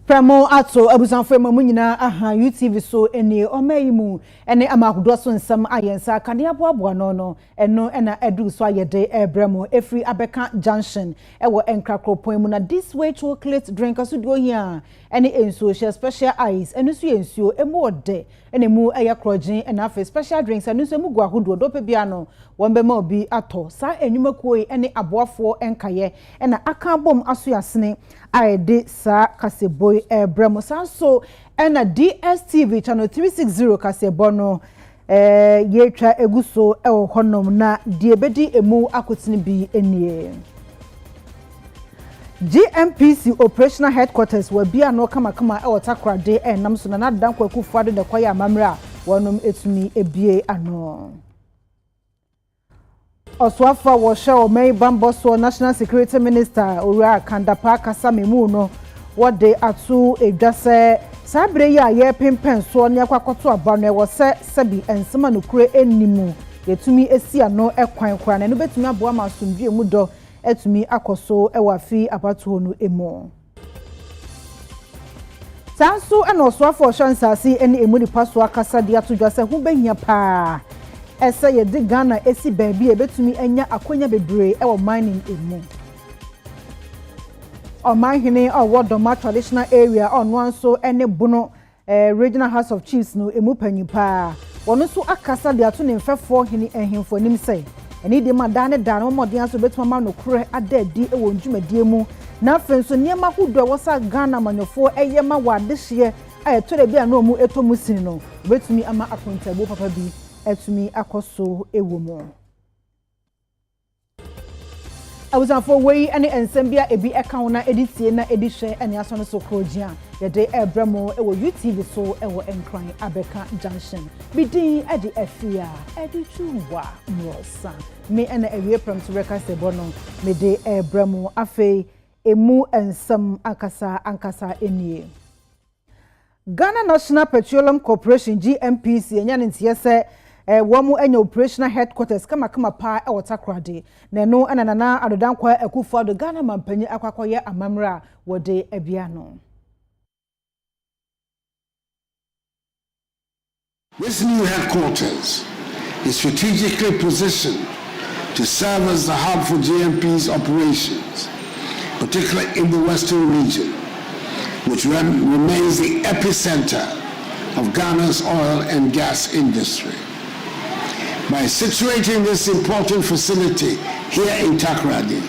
Pramo ato abusanfo mamu nyina aha UTV so eni omayimu ene amakodo so nsam ayensa kane aboabo no eno na edu so ayede ebremo efri abeka junction ewo enkrakropon mu na this way chocolate drink aso do hia ene ensuo share special ice eno so ensuo emu ode ene mu eya krojin ena afa special drinks eno so emu gu ahodo dope bia no wonbe ma obi ato sa enwumakuoi ene aboafo enkaye ena aka bom aso yasene ayede sa kaseboy Bremo so ena DSTV channel 360 kasebo no yetwa eguso ewo honom na die bedi emu akotini bi enie GNPC operational headquarters wa bia no kama ewo takrade enam so na dan kwaku fuado de kwaya amamra wonom etumi ebie ano Oswafa wo show May Bamboso National Security Minister Ora Kandapa Kasamemu no what they atu edwase sabre ya ye pempen so ne akwakoto aba no wo se sabi ensema no kure enimu yetumi esi ano ekwan kora na no betumi aboa masomdwe mu do etumi akoso ewafi apato no emo sanso ana oswafo shansasi eni emu ni paso akasa dia to dwase hu behia pa ese ye de Ghana esi baabi ebetumi enya akonya bebre ewo mining emu Omanhene Wodoma traditional area on one so ene bono regional house of chiefs no emu panyipa wono so akasa de ato ne mfefo hene ehemfo nim sei eni de ma da ne da no modern so betuma ma no kure adadi ewo ndwumadie mu na afenso niema hodo wosa Ghana manyofo eyema wadehye ayetore bia no mu etomu sin no betumi ama akontabo papa bi etumi akoso ewo mu Awuzanfo wei ane ensembia ebi ekauna editie na edihwe ane aso no so krojia yede ebremo ewo UTV so ewo enkran abeka junction bidin edi afia edi chuwa mrosa me ene ewie pram to record sebono Midday ebremo afi emu ensam ankasa enie Ghana National Petroleum Corporation GNPC enya ntie se womu enya operational headquarters kama pa e watakrade na no anana adodankwa akufo do Ghana mampanyi akwakoye amamra wode abia no. This new headquarters is strategically positioned to serve as the hub for GNP's operations, particularly in the western region, which remains the epicenter of Ghana's oil and gas industry. By situating this important facility here in Takoradi,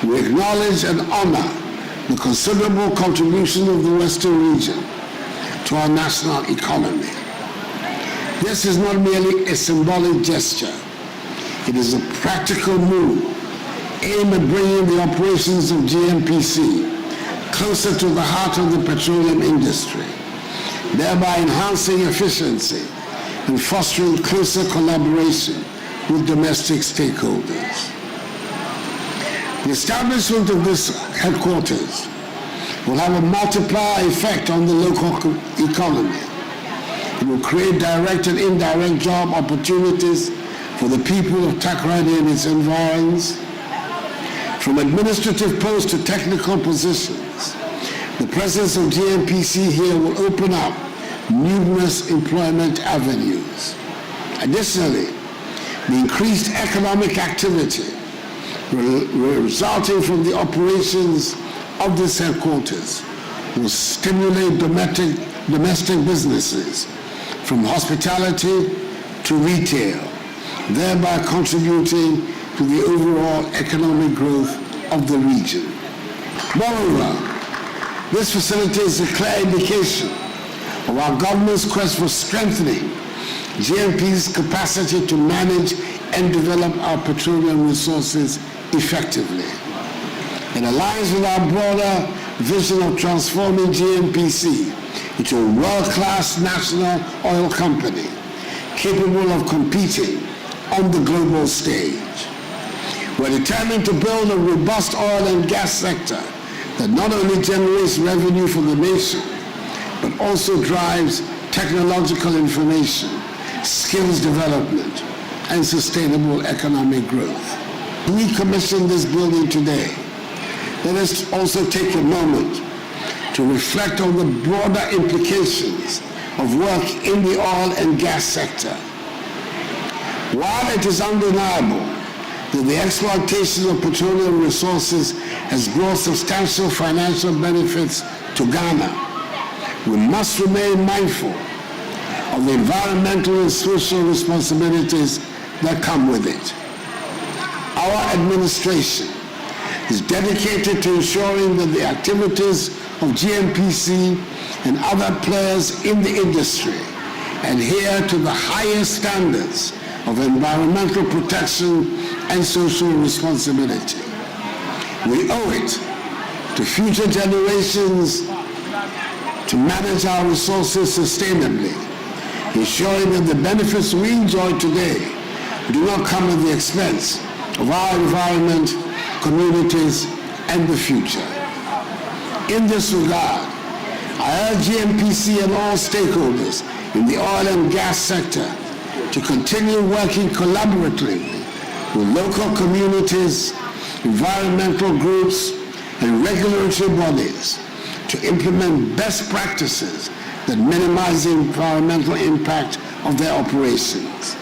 we acknowledge and honor the considerable contribution of the Western region to our national economy. This is not merely a symbolic gesture. It is a practical move aimed at bringing the operations of GNPC closer to the heart of the petroleum industry, thereby enhancing efficiency and fostering closer collaboration with domestic stakeholders. The establishment of this headquarters will have a multiplier effect on the local economy. It will create direct and indirect job opportunities for the people of Takoradi and its environs. From administrative posts to technical positions, the presence of GNPC here will open up numerous employment avenues. Additionally, the increased economic activity resulting from the operations of this headquarters will stimulate domestic businesses from hospitality to retail, thereby contributing to the overall economic growth of the region. Moreover, this facility is a clear indication of our government's quest for strengthening GNP's capacity to manage and develop our petroleum resources effectively. It aligns with our broader vision of transforming GNPC into a world-class national oil company capable of competing on the global stage. We're determined to build a robust oil and gas sector that not only generates revenue for the nation, but also drives technological information, skills development, and sustainable economic growth. We commissioned this building today. Let us also take a moment to reflect on the broader implications of work in the oil and gas sector. While it is undeniable that the exploitation of petroleum resources has brought substantial financial benefits to Ghana, we must remain mindful of the environmental and social responsibilities that come with it. Our administration is dedicated to ensuring that the activities of GNPC and other players in the industry adhere to the highest standards of environmental protection and social responsibility. We owe it to future generations to manage our resources sustainably, ensuring that the benefits we enjoy today do not come at the expense of our environment, communities, and the future. In this regard, I urge GNPC and all stakeholders in the oil and gas sector to continue working collaboratively with local communities, environmental groups, and regulatory bodies to implement best practices that minimize the environmental impact of their operations.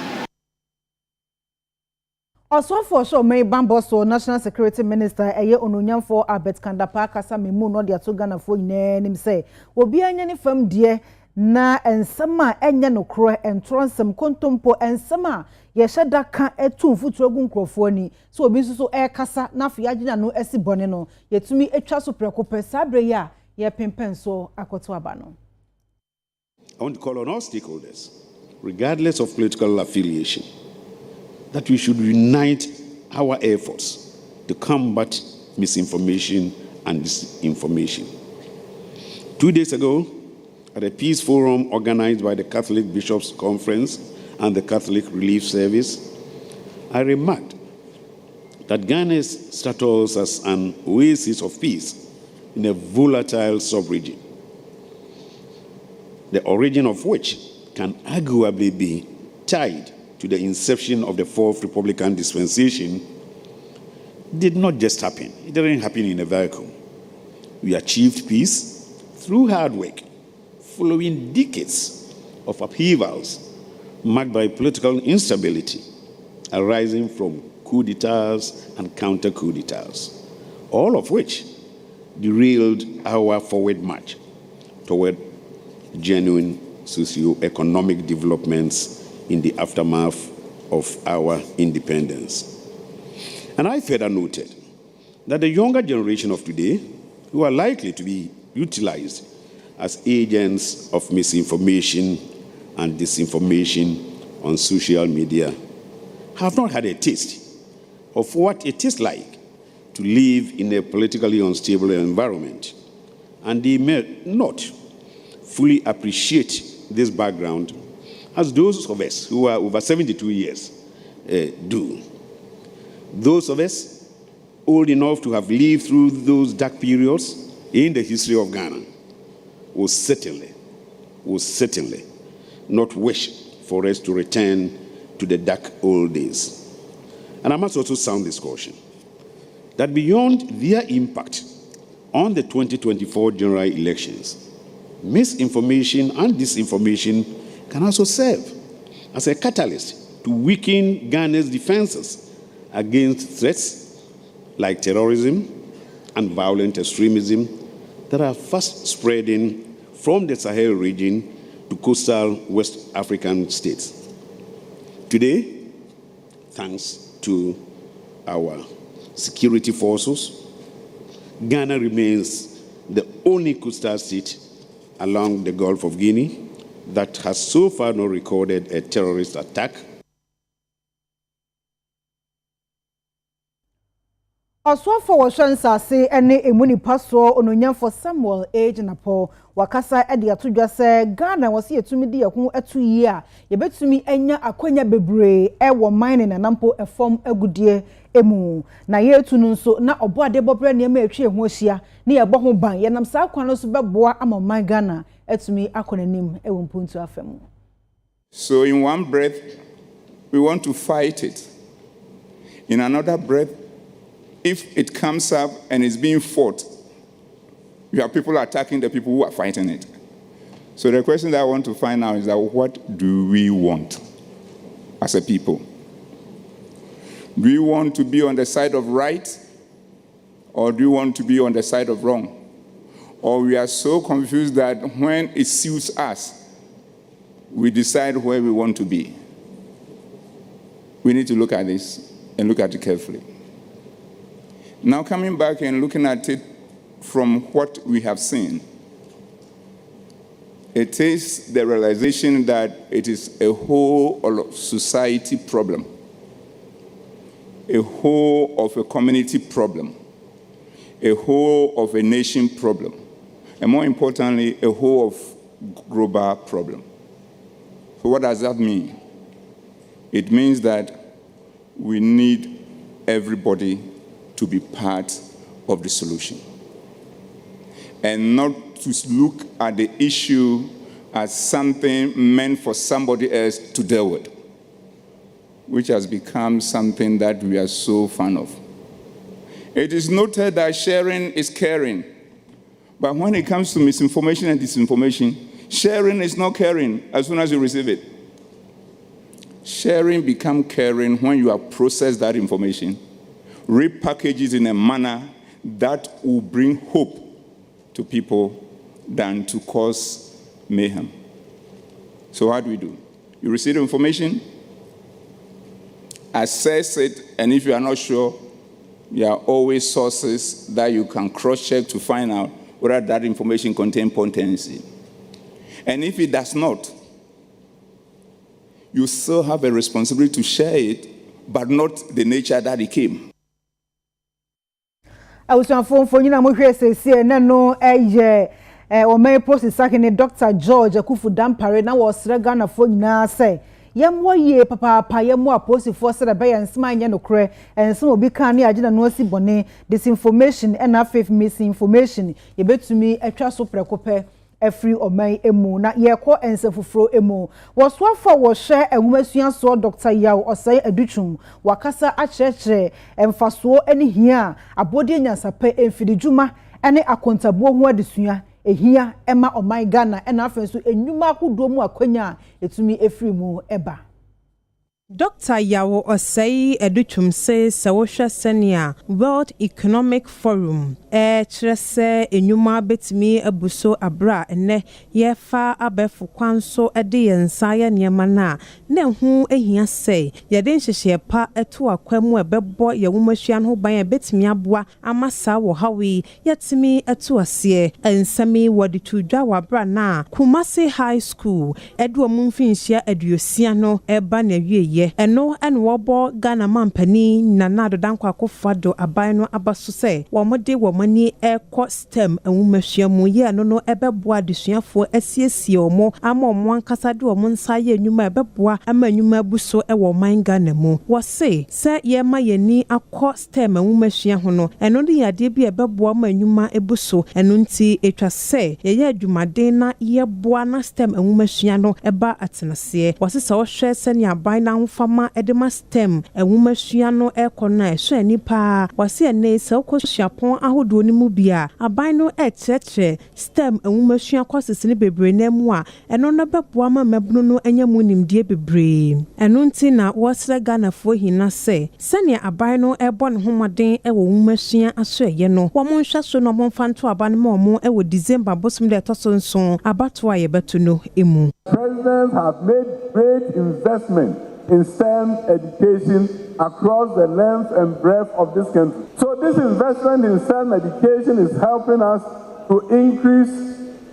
Also for sure, May Bamboso, National Security Minister, Eye Onunyanfo Albert Kandapa Kasa Memu no dia to Ghana fo nyinem say, obi anya ne fam die na ensama enya no kro entronsem kontompo ensama ye hyeda ka etu mfutu agu nkrofo ani so obi nso so kasa na afia agina no esi bone no yetumi etwa so prekope sabre ya ye pempen so akoto aba no. I want to call on all stakeholders, regardless of political affiliation, that we should unite our efforts to combat misinformation and disinformation. 2 days ago, at a peace forum organized by the Catholic Bishops' Conference and the Catholic Relief Service, I remarked that Ghana's status as an oasis of peace in a volatile sub-region, the origin of which can arguably be tied to the inception of the Fourth Republican Dispensation, did not just happen. It didn't happen in a vacuum. We achieved peace through hard work, following decades of upheavals marked by political instability arising from coup d'etats and counter-coup d'etats, all of which derailed our forward march toward genuine socio-economic developments in the aftermath of our independence. And I further noted that the younger generation of today, who are likely to be utilized as agents of misinformation and disinformation on social media, have not had a taste of what it is like to live in a politically unstable environment, and they may not fully appreciate this background as those of us who are over 72 years do. Those of us old enough to have lived through those dark periods in the history of Ghana will certainly not wish for us to return to the dark old days. And I must also sound this caution that beyond their impact on the 2024 general elections, misinformation and disinformation can also serve as a catalyst to weaken Ghana's defenses against threats like terrorism and violent extremism that are fast spreading from the Sahel region to coastal West African states. Today, thanks to our security forces, Ghana remains the only coastal state along the Gulf of Guinea that has so far not recorded a terrorist attack. Oswafo washansa se ene emuni paso ononyamfo Samuel Ejinapo wakasa ede atodwa se Ghana wose yetumi di yakun atu yi a yebetumi enya akwanya bebre wo mine na nampo efom agudie emu na yetu nso na oboade bobre ne ma etwe ho ahia ne yebo ho ban yenam sa kwan no so beboa ama Ghana etumi akonanim ewo mpuntu afemu. So in one breath we want to fight it, in another breath if it comes up and is being fought, You have people attacking the people who are fighting it. So the question that I want to find out is that what do we want as a people? Do we want to be on the side of right, or do we want to be on the side of wrong? Or we are so confused that when it suits us, we decide where we want to be. We need to look at this and look at it carefully. Now, coming back and looking at it from what we have seen, it is the realization that it is a whole of society problem, a whole of a community problem, a whole of a nation problem, and more importantly, a whole of global problem. So what does that mean? It means that we need everybody to be part of the solution, and not to look at the issue as something meant for somebody else to deal with, which has become something that we are so fond of. It is noted that sharing is caring, but when it comes to misinformation and disinformation, sharing is not caring as soon as you receive it. Sharing becomes caring when you have processed that information, repackage it in a manner that will bring hope to people than to cause mayhem. So how do we do? You receive the information, assess it, and if you are not sure, there are always sources that you can cross-check to find out whether that information contains potency. And if it does not, you still have a responsibility to share it, but not the nature that it came. I was on phone for you. I'm here to say, no, or my process, Dr. George Akufu Dampare, now was Regana for you say. Yamwa ye papa yamwa post for said by and smile no cre and some will be canny agenda no si bone disinformation and a faith misinformation. You bet to me a trust so precope a free or my emu na ye ko ense fufro emu was what for was share a woman so Dr. Yao or say a duchum wakasa a church and faso any here a body nyasape and fidijuma any accountable word is ehia ema o my Ghana and afen so enwuma kodo mu akwanya etumi efri mu eba. Dr. Yao Osei Educhum says Sawosha Senia World Economic Forum Trese Enuma Betmi Ebuso Abra ne Yefa Abefu Kwanso Edi Ensaya Niamana Ne hu ehia say Yeden Sheshe pa etu akwemu ebebo ye wumashian ho ban betmi aboa amasa wo hawi yetimi etu asie ensami wodi tudwa wabra na Kumasi High School edu omumfinhia eduosia no eba na wieye eno wobo Ghana mampani na nado dankwa akofado aban no abaso se womode womani ekọ stem enwumahwiamu ye no ebeboa desuafo asiesie omo ama omo ankasa de omo nsa ye enwuma ebeboa ama enwuma buso ewo man Ghana mu wose se ye ma yeni akọ stem enwumahwia ho no eno de yade bi ebeboa ma enwuma ebuso eno nti etwa se ye adwumaden na ye boa na stem enwumahwia no eba atenase wose se wo hwe se ne aban na fama edema stem enwumahwia no ekona ehwe nipa wase ene se okoshiapon ahodo ni mu bia aban no echeche stem enwumahwia kwasese ne bebre na mu a eno no beboa ma mabunu no enya mu nimdie bebre eno nti na wasre Ghana fo hina se sene aban no ebo ne homoden ewo nwumahwia aso ye no wo mo nhwa so no mo mfanto aban mo mo ewo December bosom de toso nso abato a ye beto no emu. Presidents have made great investment in STEM education across the length and breadth of this country. So this investment in STEM education is helping us to increase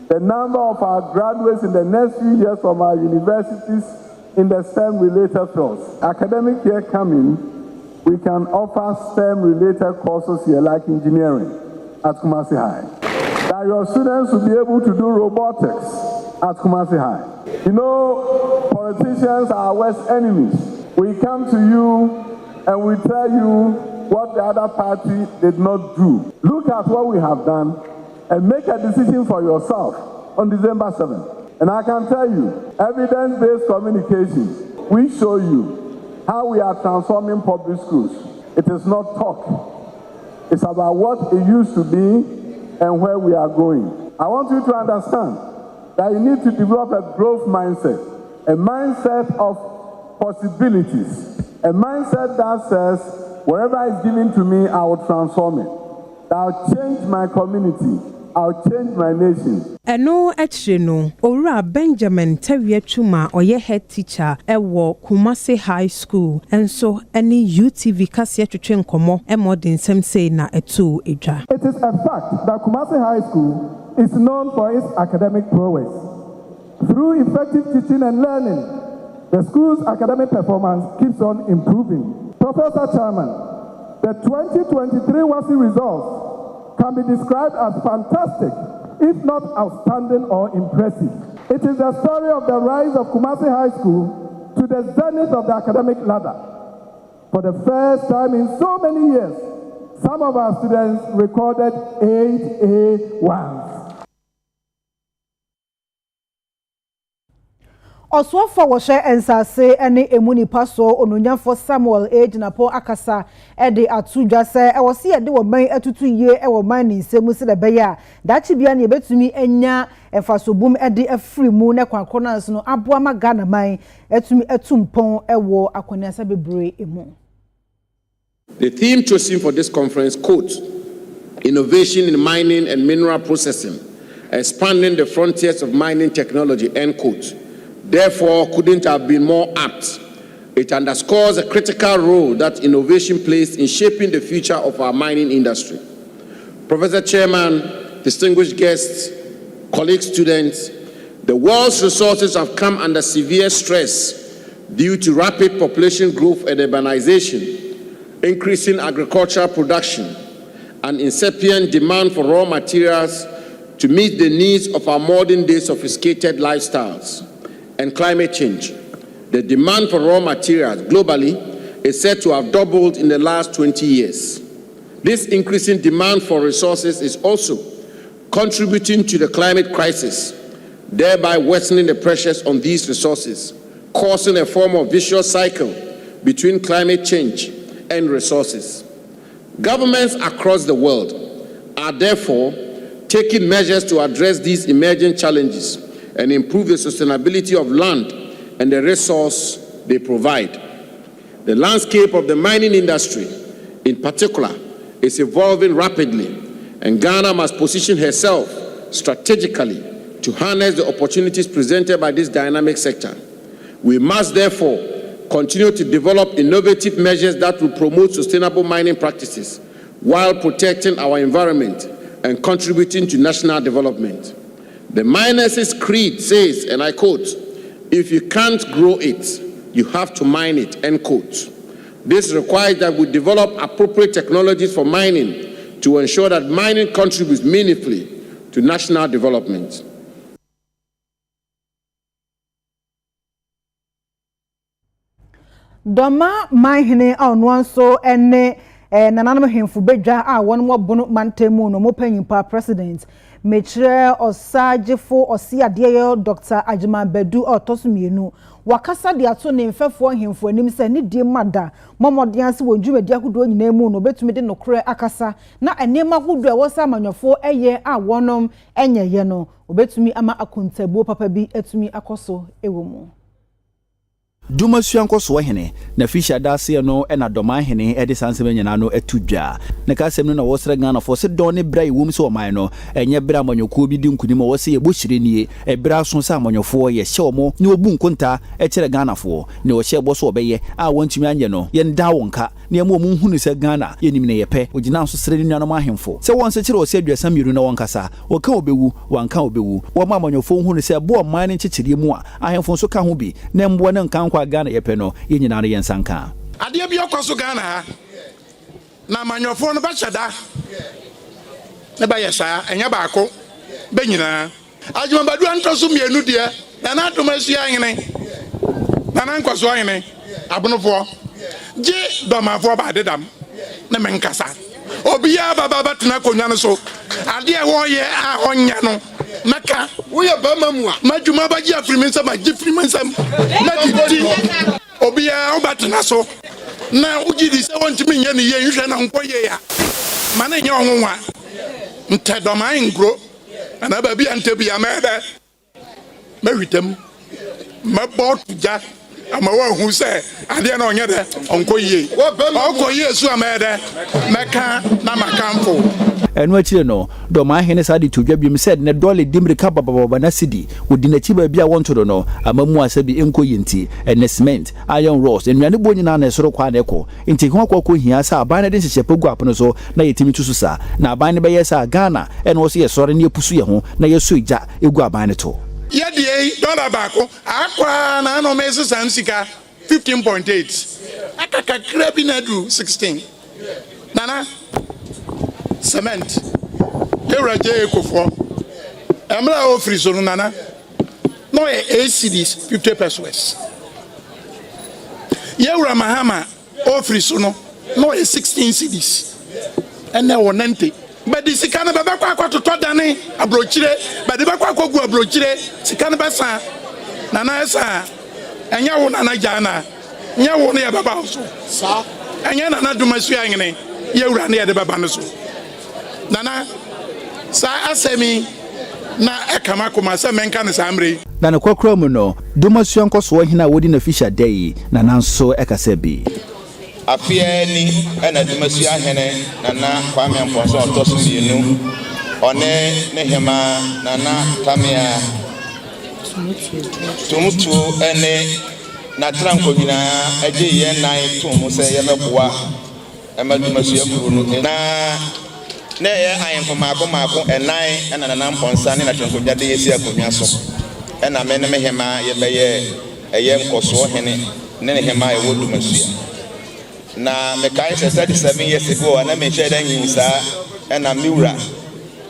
the number of our graduates in the next few years from our universities in the STEM-related fields. Academic year coming, we can offer STEM-related courses here like engineering at Kumasi High. That your students will be able to do robotics at Kumasi High. You know, politicians are our worst enemies. We come to you and we tell you what the other party did not do. Look at what we have done and make a decision for yourself on December 7th. And I can tell you, evidence-based communication, we show you how we are transforming public schools. It is not talk. It's about what it used to be and where we are going. I want you to understand that you need to develop a growth mindset, a mindset of possibilities, a mindset that says, whatever is given to me, I will transform it. I'll change my community. I'll change my nation. Eno no Ora Benjamin Terry Chuma oye head teacher ewo Kumasi High School enso any UTV kasia twetwe nkomo emodin sem say na etu edwa. It is a fact that Kumasi High School is known for its academic prowess. Through effective teaching and learning, the school's academic performance keeps on improving. Professor Chairman, the 2023 WASI results can be described as fantastic, if not outstanding or impressive. It is the story of the rise of Kumasi High School to the zenith of the academic ladder. For the first time in so many years, some of our students recorded 8 A1s. Oswafo woshe ensase ene emuni paso ononyamfo Samuel Ejinapo akasa ede atudwa se ewose ede wo man atutu ye ewo man ni nsemu se de beya dachi bia ne betumi enya efasobum ede afri mu ne kwankona no aboa magana man etumi etumpon ewo akoniasa bebre emu. The theme chosen for this conference, quote, innovation in mining and mineral processing, expanding the frontiers of mining technology, end quote, therefore couldn't have been more apt. It underscores a critical role that innovation plays in shaping the future of our mining industry. Professor Chairman, distinguished guests, colleagues, students, the world's resources have come under severe stress due to rapid population growth and urbanization, increasing agricultural production, and incipient demand for raw materials to meet the needs of our modern-day sophisticated lifestyles, and climate change. The demand for raw materials globally is said to have doubled in the last 20 years. This increasing demand for resources is also contributing to the climate crisis, thereby worsening the pressures on these resources, causing a form of vicious cycle between climate change and resources. Governments across the world are therefore taking measures to address these emerging challenges and improve the sustainability of land and the resource they provide. The landscape of the mining industry, in particular, is evolving rapidly, and Ghana must position herself strategically to harness the opportunities presented by this dynamic sector. We must therefore continue to develop innovative measures that will promote sustainable mining practices while protecting our environment and contributing to national development. The miners' creed says, and I quote, if you can't grow it, you have to mine it, end quote. This requires that we develop appropriate technologies for mining to ensure that mining contributes meaningfully to national development. Doma mahine onwanso ene nananam hemfu bedwa a won mo bono mantemu no mo panyimpa president mechire osagefo osiadeyo Dr. Ajima Bedu otosumienu wakasa de ato ne mfefo hemfu anim se ne die mada momodian se wonjumedi ahodo nyina mu no betumi de nokre akasa na enema hodo e wosa amanyofo eye a wonom enyeye no obetumi ama akontabuo papa bi etumi akoso ewomu. Duma suanko so hene na fisha dase no na doma hene e de sansem nyana no atudwa na kasem no na wosre Ghana fo se don ne bra ewum so oman no enye bra manyoko bi di nkunim wo se ye bohire nie e bra so sa amanyofo ye hye omo ne obu nkonta e kire Ghana fo ne wo hye bo so obeye a wantumi anye no ye nda wonka ne mo mu hunu se Ghana ye nim ne ye pe ogina so sre nnuano ma ahemfo se won se kire o se adwasa miru na wonkasa wo ka obewu wanka obewu wo ma amanyofo hunu se bo oman ne kikire mu a ahemfo so ka ho bi ne mbo ne nkan kwa Ghana ye pe no ye nyina ye nsanka ade bi okoso Ghana ha na manyofo no ba hyada ne ba yesa enya baako be nyina Ajima Bedu antoso mienu de na adoma sua hene na nkoso hene abonofo je domafo ba dedam na menkasa obiya baba batena konwa no so ade e wo ye a onya no maka wo ye ba mamu a madwuma ba ji afirimensa ma ji firimensa na didi obiya obatena so na ugidi se wontimi nya ne ye nhwe na nkoye ya mana nya onwonwa ntedoma ngro ana ba bi ante bi ameda mewitem mabot ja amawa hu se ade na onye de onkoye su ameda meka na makamfo enu achire no do ma hene sa de tudwa bim said ne dole dimrika bababa na sidi wodi na chi ba bia wonto no amamu asabi enko yinti ene cement iron rods enwane bo nyina na esoro kwa na eko nti ho akoko hia sa aban na de hyehyɛ pagu apono so na yetimi tusu sa na aban ne be yesa Ghana ene wo so yesore ne epusu ye ho na yeso ija egu aban ne to yedie dollar bako akwa na no mesi sansika 15.8 akaka krabi na du 16 nana cement Euraje ekofo emra ofri so nana no e 8 cedis 50 pesos Yeura Mahama ofri so no e 16 cedis ene wonante but the sikana baba kwa to dane abrochire but the baba kwa gu abrochire sikana basa nana esa enya wo nana jana nya wo ne baba so sa enya nana dumasu anyene Yeura ne de baba no so nana sa asemi na ekama kuma se menka ne samre na kwakra mu no dumasu nkoso hina wodi na fisha day na nanso ekasa bi afia ni ena dumasu ahene nana kwame mponso otoso bienu one ne hema nana tamia tumutu ene na tranko nyina eje ye nan tumu se ye meboa ema dumasu akuru no na na ye ayen mako enan ena nana mponsa ne na tranko nyade yesi akonwa so ena me ne hema ye beye eye nkoso hene ne hema ye wodumasu na me kai 37 years ago ana me share dan yinsa na miura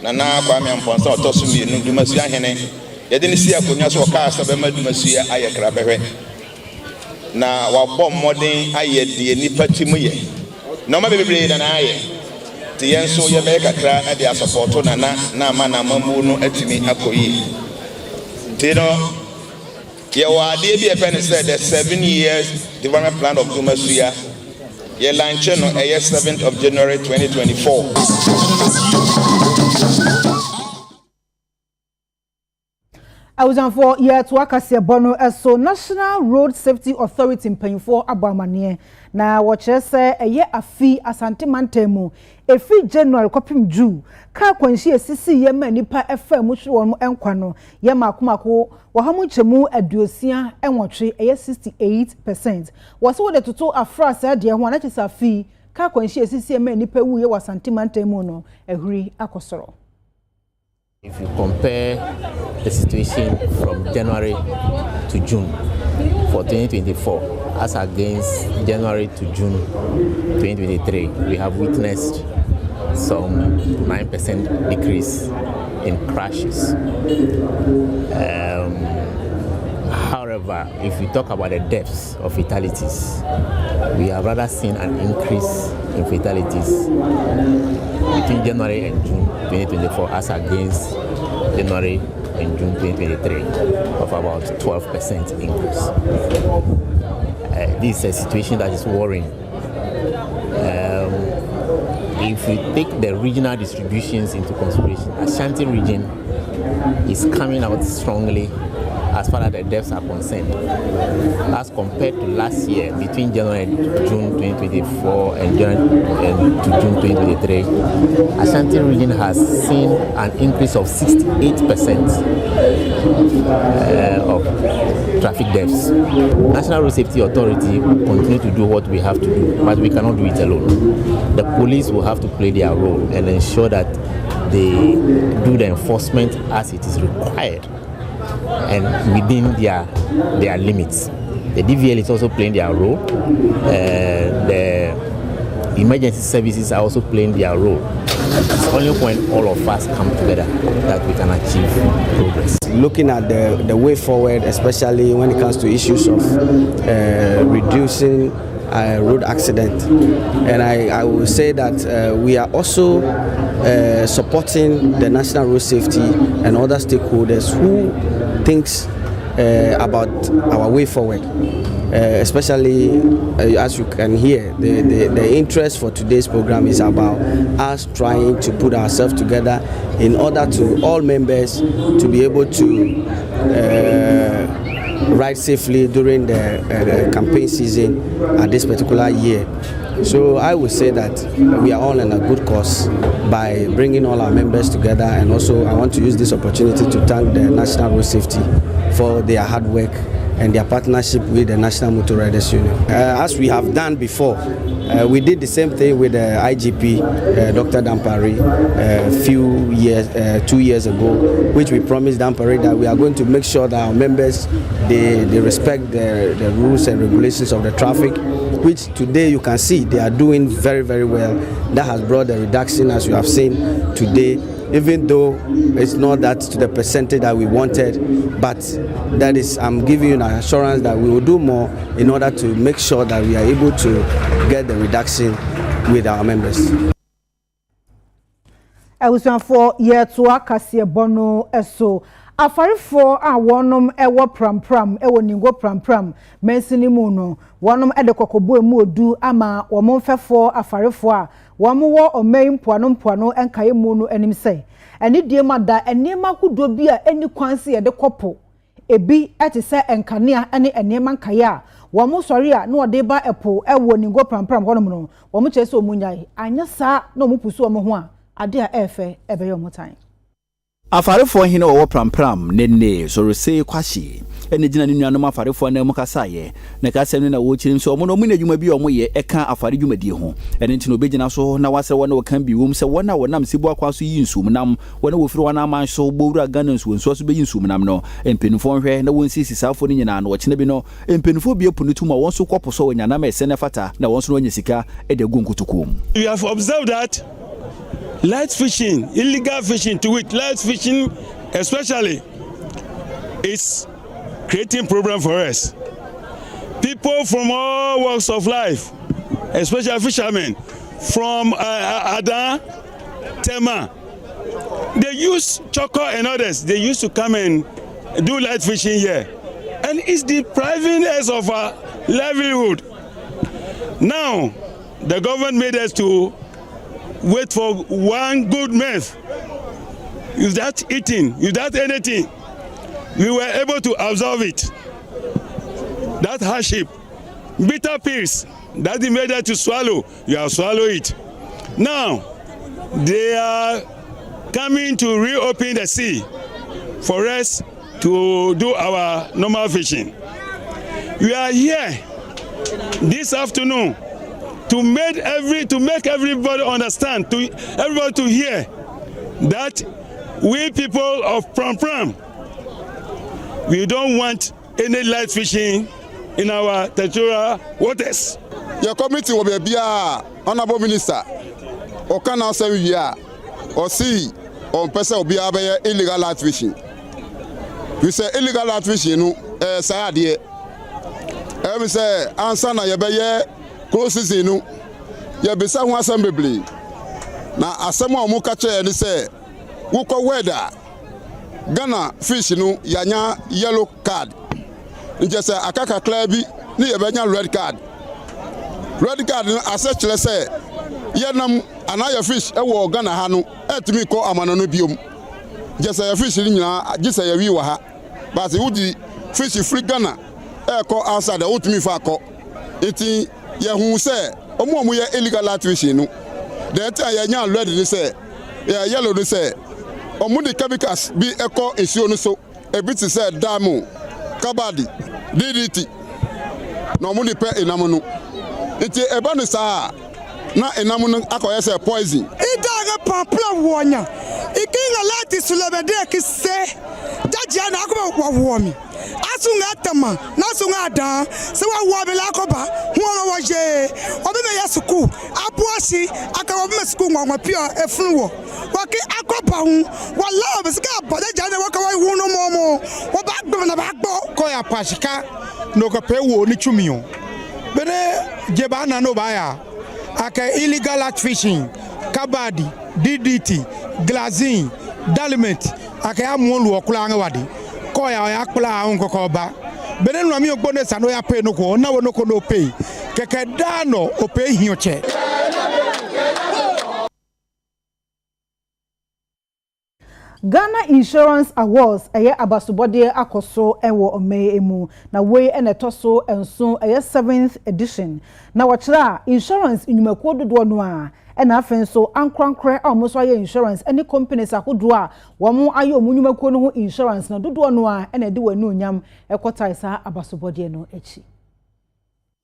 na kwa me mponsa otoso mienu dumasu ahene yede ne si akonya so ka sa be ma dumasu aye kra behwe na wa bom modern aye de nipa timu ye na ma bebre na aye te yenso ye be kakra e de support na ma na mamu no atimi akoyi te no ye wa de bi e pen said the 7 years development plan of dumasu Ye launch no 7th of January 2024. Awuzanfo ye to akase bono eso National Road Safety Authority mpanyfo abamane na wo kyerese eye afi Asante Mantemu efi January kopim June ka kwanhyi esisi ye ma nipa efa mu hwe won enkwa no ye makomako wo hamu chemu aduosia enwotwe eye 68%. Wo se wo de toto afrasa de ho na kyesa afi ka kwanhyi esisi ye ma nipa wu ye wa Asante Mantemu no ehuri akosoro. If you compare the situation from January to June for 2024 as against January to June 2023, we have witnessed some 9% decrease in crashes. However, if we talk about the deaths of fatalities, we have rather seen an increase in fatalities between January and June 2024 as against January and June 2023 of about 12% increase. This is a situation that is worrying. If we take the regional distributions into consideration, Ashanti region is coming out strongly as far as the deaths are concerned. As compared to last year, between January and June 2024 and to June 2023, Ashanti region has seen an increase of 68% of traffic deaths. National Road Safety Authority will continue to do what we have to do, but we cannot do it alone. The police will have to play their role and ensure that they do the enforcement as it is required and within their limits. The DVL is also playing their role. The emergency services are also playing their role. It's only when all of us come together that we can achieve progress. Looking at the way forward, especially when it comes to issues of reducing road accident, and I will say that we are also supporting the National Road Safety and other stakeholders who thinks about our way forward. especially as you can hear, the interest for today's program is about us trying to put ourselves together in order to all members to be able to ride safely during the campaign season at this particular year. So I would say that we are all in a good cause by bringing all our members together, and also I want to use this opportunity to thank the National Road Safety for their hard work and their partnership with the National Motor Riders Union. As we have done before, we did the same thing with the IGP, Dr. Dampari, a few years, 2 years ago, which we promised Dampari that we are going to make sure that our members, they respect the rules and regulations of the traffic, which today you can see they are doing very, very well. That has brought a reduction, as you have seen today, even though it's not that to the percentage that we wanted, but that is, I'm giving you an assurance that we will do more in order to make sure that we are able to get the reduction with our members. I was for year to Akasia Bono eso. Afarifo a wonom ewo pram ewo ningo pram mensini mu no wonom ede kokobo mu odu ama womon fefo afarifo a womo wo omei mpoano enkaye mu no anim sei eni die mada enema kudo bi a eni kwanse ye de kopo ebi ete se enkanea ene enema nkaye a womo sori a no de ba epo ewo ningo pram wonom no womo chese omunyai anya sa no mo pusu omo ho a ade a efe ebe yo motan Afarefo hine wo pram nenne so rese kwashi ene gina ne nuanom afarefo na mu kasaye na kasem na wo chirim so omo na dwuma bi omo ye eka afare dwumadi ho ene ntino begina so na wase wona wo kan bi wom se wona wonam sibu akwaso yi nsum nam wona wo firi wana man so bowura Ghana nsu so be yi nsum nam no empenufo hwe na won sisi safo ni nyina no wo chine bi no empenufo bi epunutu ma won so kwopo so wonya na ma ese ne fata na won so no nya sika e de gunkutukom. We have observed that light fishing, illegal fishing, to it, light fishing especially, is creating problem for us. People from all walks of life, especially fishermen from Adan, Tema, they use Choco and others. They used to come and do light fishing here, and it's depriving us of our livelihood. Now, the government made us to wait for 1 good month without eating, without anything. We were able to absorb it. That hardship, bitter pills that they made us to swallow, you have swallowed it. Now, they are coming to reopen the sea for us to do our normal fishing. We are here this afternoon to make everybody understand, to everybody to hear that we people of Pram, we don't want any light fishing in our territorial waters. Your committee will be a honorable minister. Or can I say yeah, or see on person will be illegal light fishing. We say illegal light fishing, say dear. We say answer na yebeye closes inu ya bisa ho assembly na asem a mu ka che ni say wo ko weather Ghana fish nu yanya yellow card nje say akaka clear bi ni ye benya red card no ase chere say yenam anaya fish e wo Ghana ha no etimi ko amano no biom nje say fish ni nyina je say wi wa ha but wudi fish free Ghana e ko outside utimi fa ko eti ye hu say omo ye illegal light fishing no the time ye nya red ni say ye yellow ni say omo the chemicals bi eko esuo no so ebi ti say damu kabadi DDT no omo the pe enam no eti eba no sa na enam no akoye say poison idaga papla wonya ikinga lati sulebede kise jajia na akoba womi asunga tama na sunga dan se wa wo be la koba ho wo je obi me yasuku abuasi akawo be suku ngwa pio efun wo waki akoba hu wala be sika boda jana waka wa hu no momo wo ba gbe na ba gbo ko ya pashika no ko pe wo ni chumio bere je ba na no ba ya aka illegal light fishing kabadi DDT glazing dalement aka ya mu lu okula an wadi ko ya akpla ahun kokoba bene no ami ogbone sa no ya pay no ko na wo no ko no pay keke da no o pay hioche. Ghana Insurance Awards eye abasobode akoso ewo ome emu na we enetoso enso eye 7th edition na wachira insurance inyumakuo dodo no a ena afenso ankrankre almost aye insurance any companies akodo a wo aye omunyumakuo no ho insurance na dodo no a ena de wanu nyam ekotai sa abasobode no echi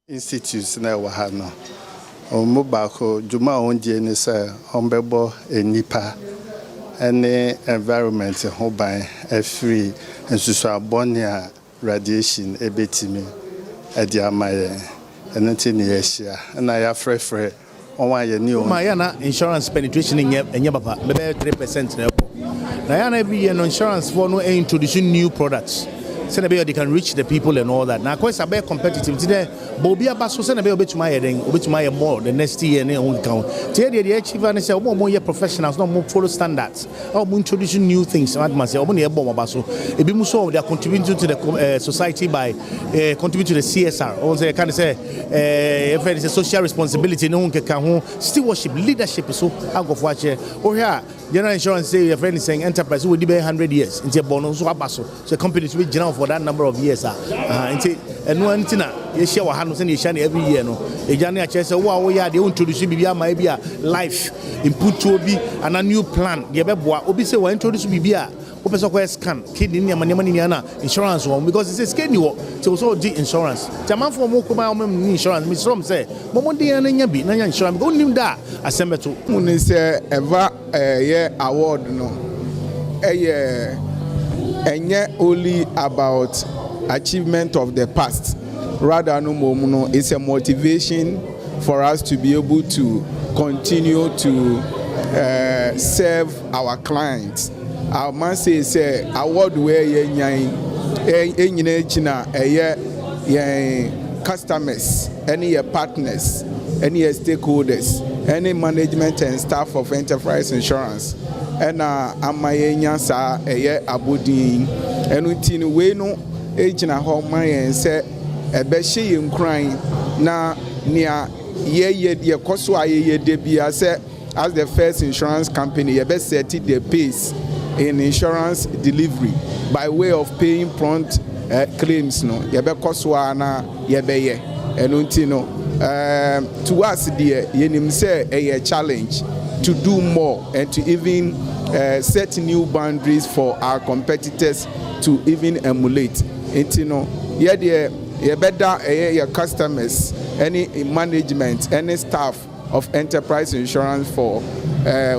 institutes na wa ha no omo baako juma ondie ni se ombebo enipa any environment ho ban free ensusu abonia radiation ebetimi edi amaye enenti ne yeshia na ya frefre onwa ye ni o ma ya na insurance penetration enye papa bebe 3% na ya na every year no insurance for no introducing new products so that they can reach the people and all that. Now, of course, a very competitive today. But we are basso send a bit to my more the next year and only count. Today, the achiever and say, oh, more professionals, not more follow standards. Or introducing new things. I must say, only a bomb basso. It be so they are contributing to the society by contributing to the CSR. Or they can say, if it is a social responsibility, no one can stewardship, leadership. So I go for it. Oh, yeah. General insurance say your friend is saying enterprise will be 100 years. Into bonus so abaso. So companies will general for that number of years. Into and one tina you share what happens in the every year. No, a January say wow we are they introduce bibia maybe life input to be and a new plan. The beboa obi say we introduce bibia. Open so scan kidney na insurance one because it's a scan you so also the insurance. Jaman for mo kuma insurance. Me from say mo dey na bi na insurance. Go nim da asembe to. Mo ni say ever yeah award no. Enye only about achievement of the past. Rather no it's a motivation for us to be able to continue to serve our clients. Our man say award where customers, any partners, any stakeholders, any management and staff of enterprise insurance. And amayenya sa abodin enutin we no ejina ho man say ebe hye nkran na nia ye de koso aye de bia say as the first insurance company you be set the pace in insurance delivery by way of paying prompt claims no you be koso na ye be ye enutin no to us there yenim say a challenge to do more and to even set new boundaries for our competitors to even emulate. You know, yeah, better your customers, any management, any staff of enterprise insurance for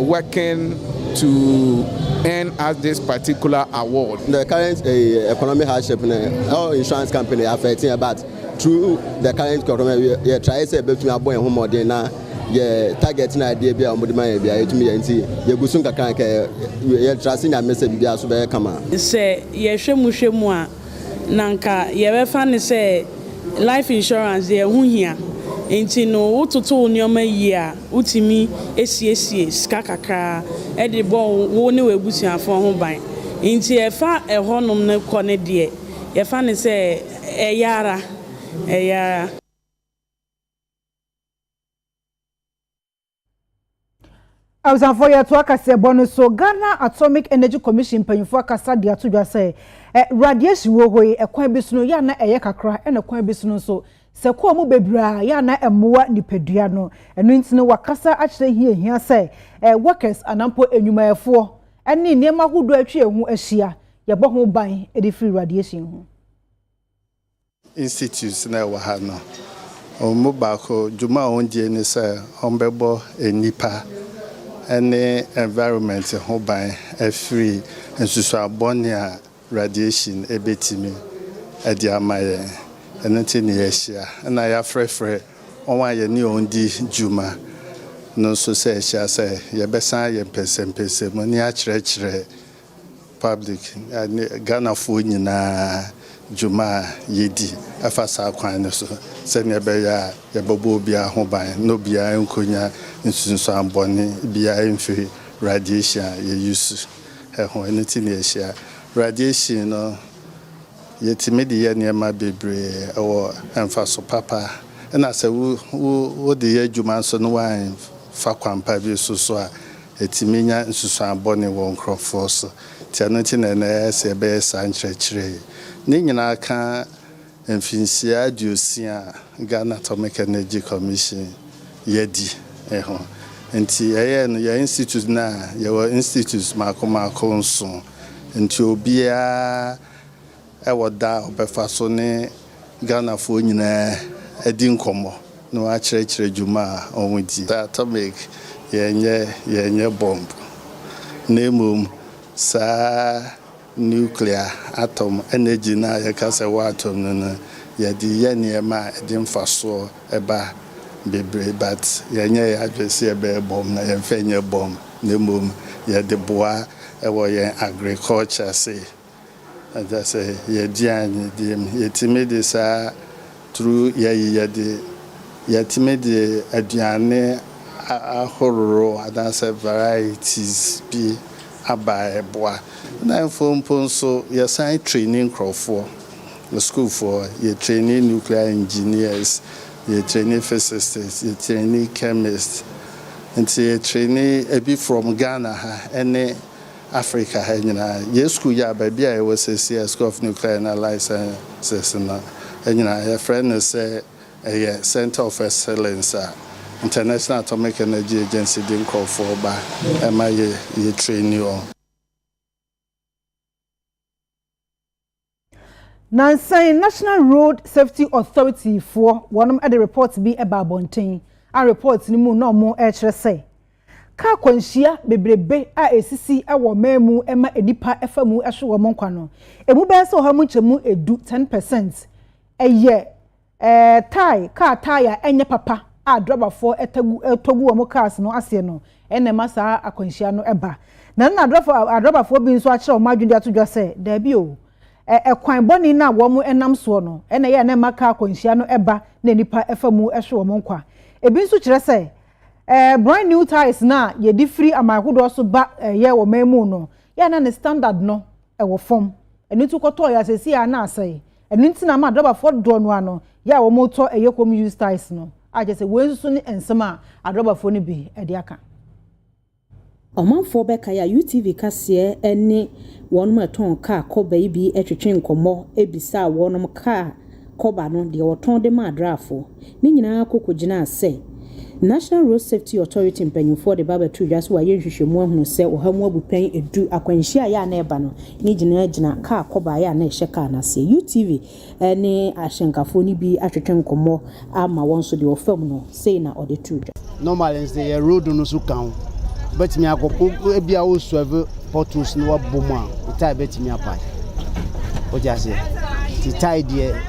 working to earn us this particular award. The current economic hardship, all insurance company are affecting about through the current economy. We try to say between our boy and home or dinner. Yeah, target na idea bia omodima bia etumi yanti ye gusun kakran ka ye tracing na message bia so be kama say ye hwemu a nanka ye be fa ne say life insurance ye hu hia enti no wototo nyoma yi a utimi esiesie sika kakra e de bo wo ne webusuafo ho ban enti e fa e honom ne kɔ ne de ye fa ne say e yara Awusanfo ya to akase bono so Ghana Atomic Energy Commission panyifo akasa dia to dwa say radiation wo hoyi ekwan bi suno ya na eye kakra na kwan bi suno so se ko mu bebra ya na emoa nipadua no eno ntine wakasa akire hia say workers anampo enyumayefo ene niema hodo atwe ehu ahia ye bo ho ban e free radiation ho institutes na wa ha no omo baako juma ondie ni say ombebo enipa any environment ho ban free ensusu abonia radiation ebetimi edi amaye enenti ne yeshia na ya frefre onwa ye ni ondi juma no so say shia say ye besan ye pese mo ni a kire public Ghana fo nyina juma yedi afasa kwan no so se ne be ya ye bobo bia ho ban no bia enkonya nsunsu amboni bia enfi radiation ye use ho eneti ne yeshia radiation no yɛtumi de yɛ nneɛma bebree ɛwɔ ɛmfaso papa ɛna sɛ wo de yɛ adwuma nso no wan fa kwampa bi so a ɛtumi nya nsusuabɔne wɔ nkurɔfoɔ so nti ɛno nti na ɛnɛ sɛ ɛbɛyɛ saa nkyerɛkyerɛ ne nyinaa ka mfinhyia 60 a Ghana Atomic Energy Commission yɛdi ɛho nti ɛyɛ no yɛ institute na yɛwɔ institutes maako nso nti obiara ɛwɔ da ɔbɛfa so ne Ghanafoɔ nyinaa adi nkɔmmɔ na wakyerɛkyerɛ dwuma a ɔmo di atomic yɛnyɛ bomb na mmom saa nuclear atom energy na yɛka sɛ wɔ atom no yɛde yɛ nneɛma a ɛde mfasoɔ ɛba bebree but yɛnyɛ yɛ adwese ɛbɛyɛ bomb na yɛmfa nyɛ bomb na mmom yɛde boa ɛwɔ yɛn agriculture se ɛda sɛ yɛdiane deɛm yɛtumi de saa through yɛtumi de aduane ahorow anaasɛ varieties bi aba ɛboa na mfompo nso yɛsan training nkurɔfoɔ schoolfoɔ yɛ training nuclear engineers yɛ training physicists yɛ training chemists nti yɛ training ebi from Ghana ha ɛne Africa ha nyinaa yɛ school yɛ baabi a yɛwɔ sɛ School of Nuclear Analysis na nyinaa yɛfrɛ no sɛ ɛyɛ Center of Excellence a International Atomic Energy Agency de nkurɔfoɔ ba ɛma yɛ training on. Nansan National Road Safety Authority for one of the reports be about Bontain and reports ni mu no mo ɛkyerɛ sɛ ka kwanhyia bebrebe a esisi ɛwɔ memu ɛma enipa ɛfa mu ɛhwe wɔ mo nkwa no emu bɛyɛ sɛ ɔha mu nkyɛmu edu 10% ɛyɛ tie car tire ɛnyɛ papa a driverfoɔ ɛtogu wɔ mo cars no aseɛ no ɛna ma saa akwanhyia no ɛba na driverfoɔ bi nso akyerɛ ɔmo adwene ato dwa sɛ daabi o kwan bɔne na wɔn enam soɔ no ɛna yɛ na maka akwanhyia no ɛba na nipa ɛfa mu ɛhwe wɔn nkwa ebi nso kyerɛ sɛ brand new tires na yɛ di free amakodo so ba yɛ wɔ memu no yɛ na ne standard no ɛwɔ fam ɛno tu kɔtɔ yɛ asesi a na asɛe ɛno nti na ma driverfoɔ doɔ no ano yɛ a wɔn tɔ ɛyɛ kom use tires no a kyerɛ sɛ wɔn nso ne nsɛm a driverfoɔ no bi ɛde aka Omanfo beka ya UTV kaseɛ ɛne wɔn ɛtɔn car kɔba yi bi ɛtwetwe nkɔmɔ ebisa wɔn car kɔba no deɛ wɔtɔn de ma adrafo ne nyinaa kokogina sɛ National Road Safety Authority mpanyinfoɔ de baba tu dwa so wa yɛ nhwehwɛmu ahunu sɛ ɔhamu abupan edu akwanhyia ya na ɛba no ne gyina car kɔba ya na ɛhyɛ car na se UTV ɛne ahyenkafo ni bi atwetwe nkɔmɔ ama wɔn so de ɔfam no sei na ɔde tu dwa normally say road no so kan but me akoko ebi a wo serve portals no waboma tie bet me apai o just say ti tie there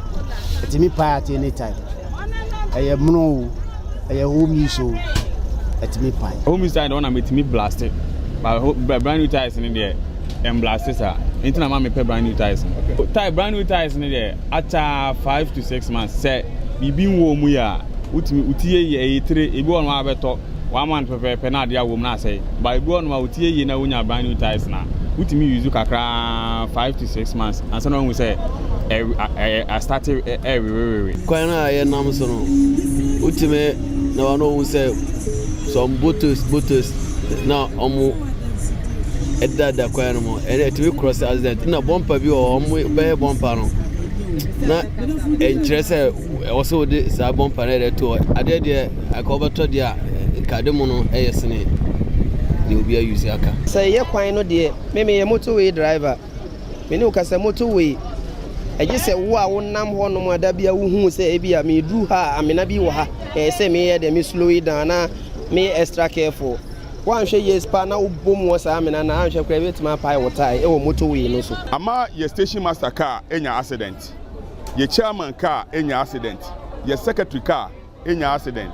et me pai at any time eye mno eye home use o et me pai home use side one met me blast it but brand new tires in there and blast it sir into na ma me pay brand new tires tie brand new tires in there at 5 to 6 months say bibi wo mu ya utie ye 3 ebi won ma beto 1 month pepe na dia wo mu na say by ebi won ma utie ye na wonya brand new tires na utimi use kakra 5 to 6 months and so no we say I started every kwan na ye nam so no utime na wano we say some bottles na omo edada kwan no mo e to cross accident na bumper bi o omo be bumper no na enkyere say also de sa bumper na de to ade de akobeto de a kademo no eyesene ni obi use aka say ye kwan no de me motorway driver me ni ukasa motorway eje se wo a wonam ho no ada bia wo hu se e bia me dru ha amena bi wo ha se me ye de me slow it down na me extra careful wan hwe yes pa na wo bom wo sa amena na anhwe kwa betima pa water e wo motorway no so ama ye station master car enya accident ye chairman car enya accident ye secretary car enya accident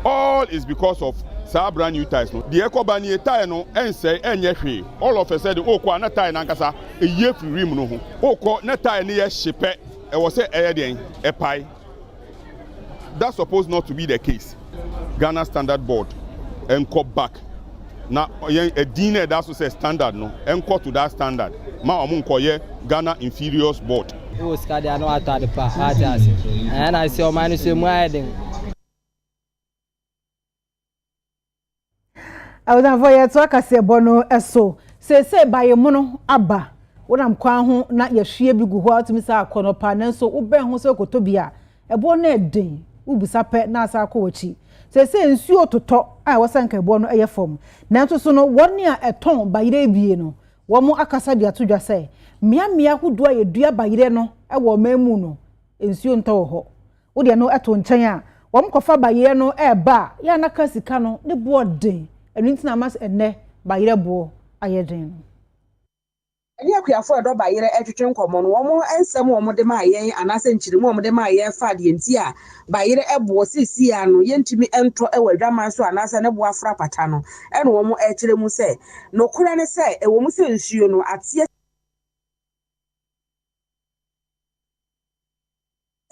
all is because of sa brand new tires no the ekobani tire no ense enye hwe all of a sudden okwa na tire na nkasa eye free rim no ho okọ na tire ne ye hyepe e wo se eye den e pai that's supposed not to be the case. Ghana Standard Board enko back na a dinner that so say standard no enko to that standard ma omo nko ye Ghana Inferiors Board It was scared. I know I thought the part. And I see my new wedding. I was avoid to akase bono eso. Say by mono aba. Wonam kwan ho na ye hwie bi gu ho atumi sa akono pa nanso wo ben ho se kotobia. Ebo na eden. Ubusa pe na asa akwochi. Say nsuo totɔ a wasanka ebo no eye fom. Nanso so no woni a eton bayire bie no. Wo mo akasa dia to dwa say. Mia hudu a yedua bayire no ewo mamu no. Nsuo nto ho. Wo de no eto nkyɛn a wo mkofa bayire no eba ya na kasika no ne bo den. Enu ntina mas enne bayire bo ayeden. Any akuyafo edo bayire etwetwe nkomo no wo mo ensem wo mo de ma yen anase nkyirimu wo mo de ma yen fa de enti a bayire ebo sisi ya no yentimi ento ewadwaman so anase ne bo afra pata no ene wo mo ekire mu se no kura ne se ewo mu se nsuo no atie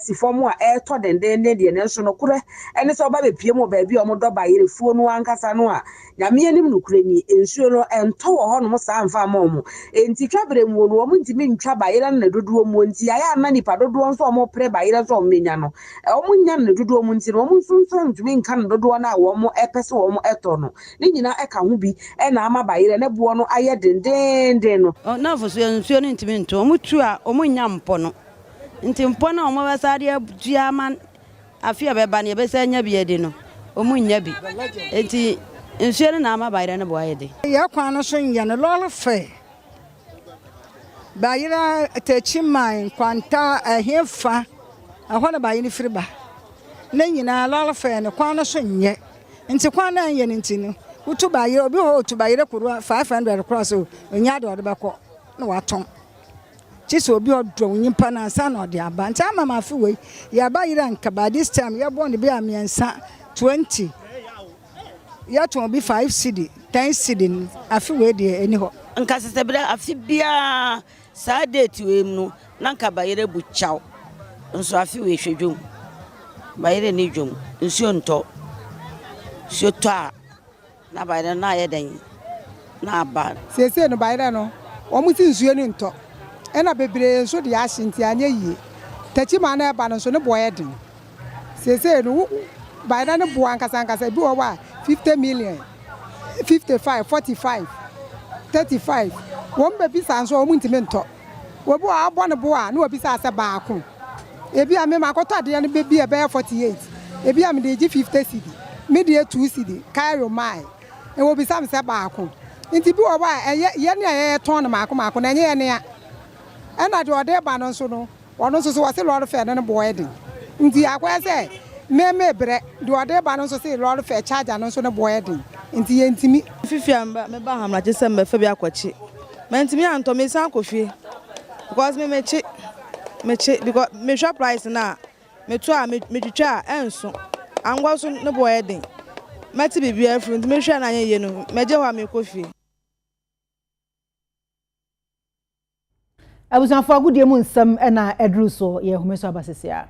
si fomu a to denden de ne nso no kure ene se oba be pie mu ba bi o mo do bayire fuo no ankasa no a nyame anim no kure ni nsuo no ento wo ho no sa amfa ma mo enti twabere mu no mo ntimi ntwa bayire na dodowo mu enti aya na nipa dodowo nso mo pre bayire so menya no o mo nya na dodowo mu enti no mo nso ntimi nka na dodowo na wo mo epese wo mo eto no ni nyina eka ho bi e na ama bayire ne bo no aye denden no na fo so nsuo no ntimi nto mo tu a o mo nya mpo no nti mpo na omo basade atua man afia beba ne besa nya bi edi no omu nya bi enti nsuo na ama bayira ne bo ayede ya kwan no so nya ne lolo fe bayira techiman kwanta ahemfa ahona bayini firiba ne nyina lolo fe ne kwan no so nye nti kwan na nye nti no utu bayira obi ho utu bayira kuru 500 cross onya de odebeko na waton chiso obi odro nyimpa na ansa na ode aba nti ama mafi we ya bayira nka by this time ya born be amiensa 20 ya to be 5 cedi 10 cedi afi we de eni ho nka sesebra afi bia sa date we mu na nka bayira bu chaw nso afi we hwedwom bayira ni dwom nsuo nto shota na bayira na ye den na aba sese no bayira no o mu ti nsuo ni nto ena bebre nso de asinti anya yie tachi ma na eba no so ne boye den sese no bayira ne bo ankasa bi wo wa 50 million 55 45 35 won be bisa nso o mu ntime nto wo bo abo ne bo a na wo bisa ase baako ebi a me makoto ade ne be bi e be 48 ebi a me de 50 cedi me de 2 cedi carry my e wo bisa me se baako nti bi wo wa ye ne ye ton na maako na nye ye ne a ena de ode ba no nso no ono nso so wase lord fair ne boy den nti akwa se me bre de ode ba no nso se lord fair charger no nso ne boy den nti ye ntimi fifiamba me ba hamra je se me fa bi akwachi me ntimi anto me san kofie because me chi because me shop price na me to a me twitwa enso angwa so ne boy den mati bibia afru nti me hwa na anye ye no me je ho me kofie I was on for good nsɛm ɛna ɛduru so yɛ homeso abasesia